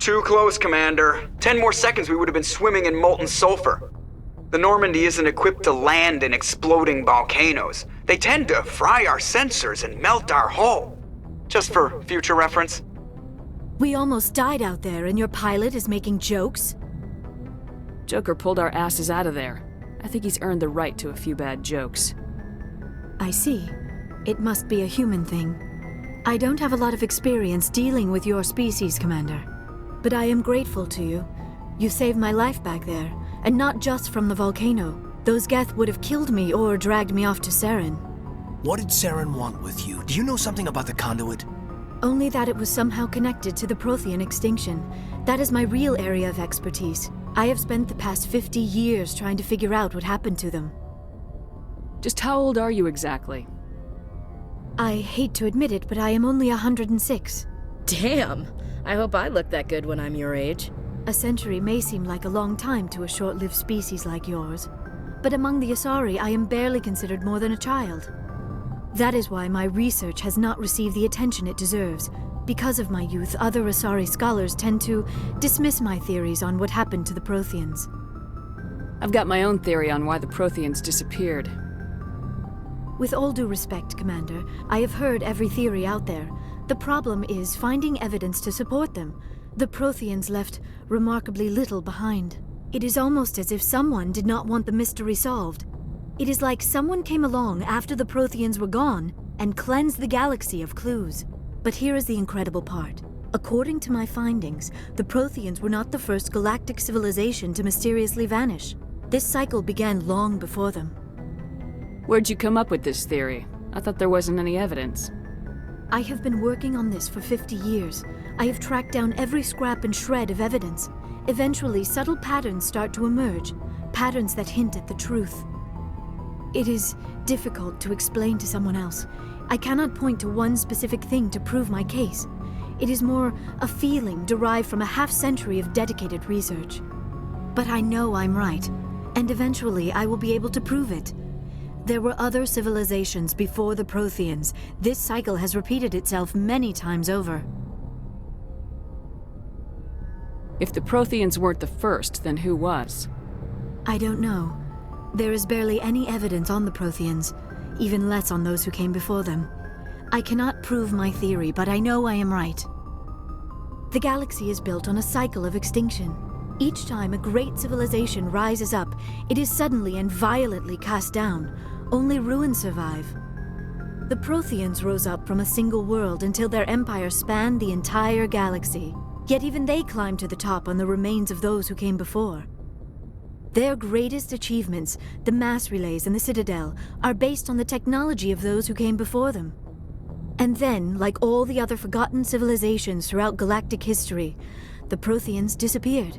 Too close, Commander. 10 more seconds we would have been swimming in molten sulfur. The Normandy isn't equipped to land in exploding volcanoes. They tend to fry our sensors and melt our hull. Just for future reference. We almost died out there and your pilot is making jokes? Joker pulled our asses out of there. I think he's earned the right to a few bad jokes. I see. It must be a human thing. I don't have a lot of experience dealing with your species, Commander. But I am grateful to you. You saved my life back there, and not just from the volcano. Those Geth would have killed me or dragged me off to Saren. What did Saren want with you? Do you know something about the conduit? Only that it was somehow connected to the Prothean extinction. That is my real area of expertise. I have spent the past 50 years trying to figure out what happened to them. Just how old are you exactly? I hate to admit it, but I am only 106. Damn! I hope I look that good when I'm your age. A century may seem like a long time to a short-lived species like yours, but among the Asari I am barely considered more than a child. That is why my research has not received the attention it deserves. Because of my youth, other Asari scholars tend to dismiss my theories on what happened to the Protheans. I've got my own theory on why the Protheans disappeared. With all due respect, Commander, I have heard every theory out there. The problem is finding evidence to support them. The Protheans left remarkably little behind. It is almost as if someone did not want the mystery solved. It is like someone came along after the Protheans were gone and cleansed the galaxy of clues. But here is the incredible part. According to my findings, the Protheans were not the first galactic civilization to mysteriously vanish. This cycle began long before them. Where'd you come up with this theory? I thought there wasn't any evidence. I have been working on this for 50 years. I have tracked down every scrap and shred of evidence. Eventually, subtle patterns start to emerge, patterns that hint at the truth. It is difficult to explain to someone else. I cannot point to one specific thing to prove my case. It is more a feeling derived from a half-century of dedicated research. But I know I'm right, and eventually I will be able to prove it. There were other civilizations before the Protheans. This cycle has repeated itself many times over. If the Protheans weren't the first, then who was? I don't know. There is barely any evidence on the Protheans, even less on those who came before them. I cannot prove my theory, but I know I am right. The galaxy is built on a cycle of extinction. Each time a great civilization rises up, it is suddenly and violently cast down. Only ruins survive. The Protheans rose up from a single world until their empire spanned the entire galaxy. Yet even they climbed to the top on the remains of those who came before. Their greatest achievements, the mass relays and the Citadel, are based on the technology of those who came before them. And then, like all the other forgotten civilizations throughout galactic history, the Protheans disappeared.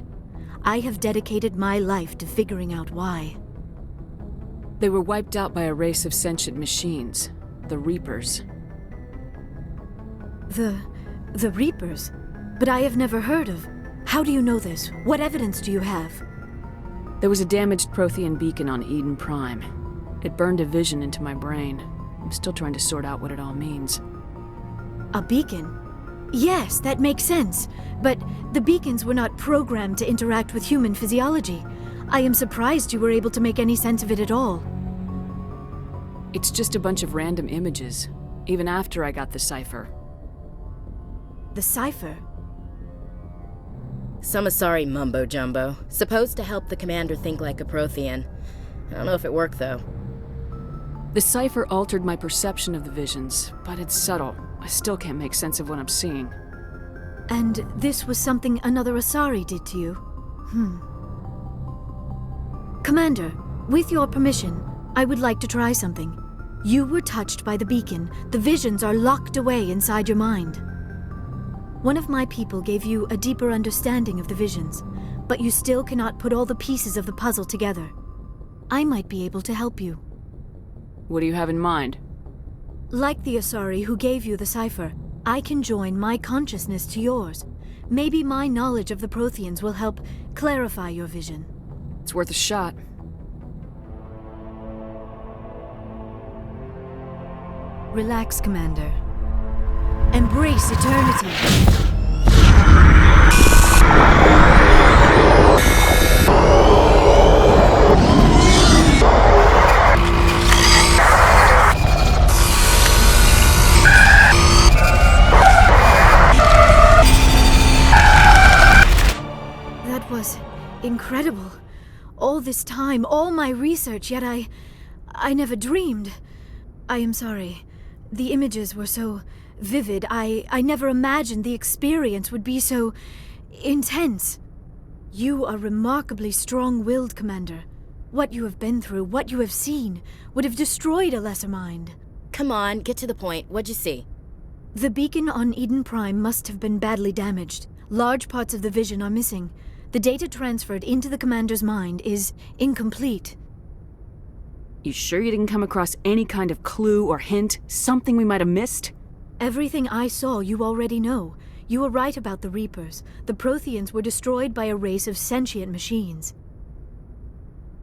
I have dedicated my life to figuring out why. They were wiped out by a race of sentient machines, the Reapers. The Reapers? But I have never heard of. How do you know this? What evidence do you have? There was a damaged Prothean beacon on Eden Prime. It burned a vision into my brain. I'm still trying to sort out what it all means. A beacon? Yes, that makes sense. But the beacons were not programmed to interact with human physiology. I am surprised you were able to make any sense of it at all. It's just a bunch of random images, even after I got the cipher. The cipher? Some Asari mumbo-jumbo, supposed to help the commander think like a Prothean. I don't know if it worked, though. The cipher altered my perception of the visions, but it's subtle. I still can't make sense of what I'm seeing. And this was something another Asari did to you? Commander, with your permission, I would like to try something. You were touched by the beacon. The visions are locked away inside your mind. One of my people gave you a deeper understanding of the visions, but you still cannot put all the pieces of the puzzle together. I might be able to help you. What do you have in mind? Like the Asari who gave you the cipher, I can join my consciousness to yours. Maybe my knowledge of the Protheans will help clarify your vision. It's worth a shot. Relax, Commander. Embrace eternity. was incredible. All this time, all my research, yet I never dreamed. I am sorry. The images were so vivid. I never imagined the experience would be so intense. You are remarkably strong-willed, Commander. What you have been through, what you have seen, would have destroyed a lesser mind. Come on, get to the point. What'd you see? The beacon on Eden Prime must have been badly damaged. Large parts of the vision are missing. The data transferred into the Commander's mind is incomplete. You sure you didn't come across any kind of clue or hint? Something we might have missed? Everything I saw you already know. You were right about the Reapers. The Protheans were destroyed by a race of sentient machines.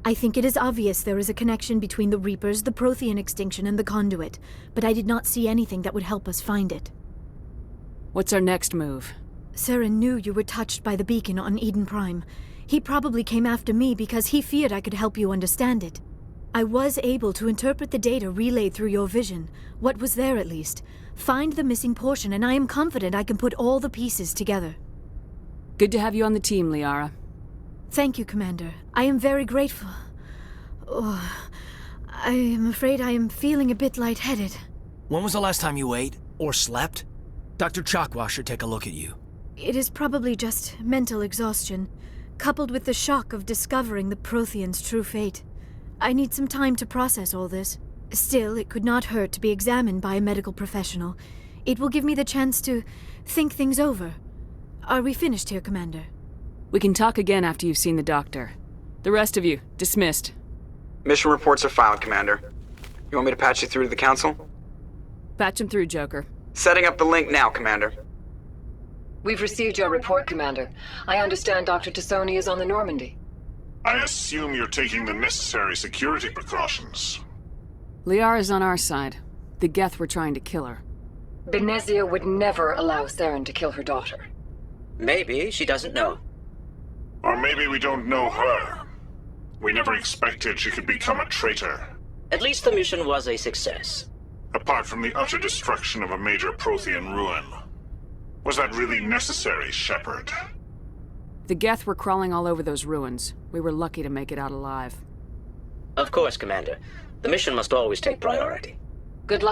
I think it is obvious there is a connection between the Reapers, the Prothean extinction, and the Conduit, but I did not see anything that would help us find it. What's our next move? Saren knew you were touched by the beacon on Eden Prime. He probably came after me because he feared I could help you understand it. I was able to interpret the data relayed through your vision, what was there at least, find the missing portion, and I am confident I can put all the pieces together. Good to have you on the team, Liara. Thank you, Commander. I am very grateful. Oh, I am afraid I am feeling a bit lightheaded. When was the last time you ate? Or slept? Dr. Chakwa should take a look at you. It is probably just mental exhaustion, coupled with the shock of discovering the Prothean's true fate. I need some time to process all this. Still, it could not hurt to be examined by a medical professional. It will give me the chance to think things over. Are we finished here, Commander? We can talk again after you've seen the doctor. The rest of you, dismissed. Mission reports are filed, Commander. You want me to patch you through to the Council? Patch him through, Joker. Setting up the link now, Commander. We've received your report, Commander. I understand Dr. Tassoni is on the Normandy. I assume you're taking the necessary security precautions. Liara's on our side. The Geth were trying to kill her. Benezia would never allow Saren to kill her daughter. Maybe she doesn't know. Or maybe we don't know her. We never expected she could become a traitor. At least the mission was a success. Apart from the utter destruction of a major Prothean ruin. Was that really necessary, Shepard? The Geth were crawling all over those ruins. We were lucky to make it out alive. Of course, Commander. The mission must always take priority. Good luck.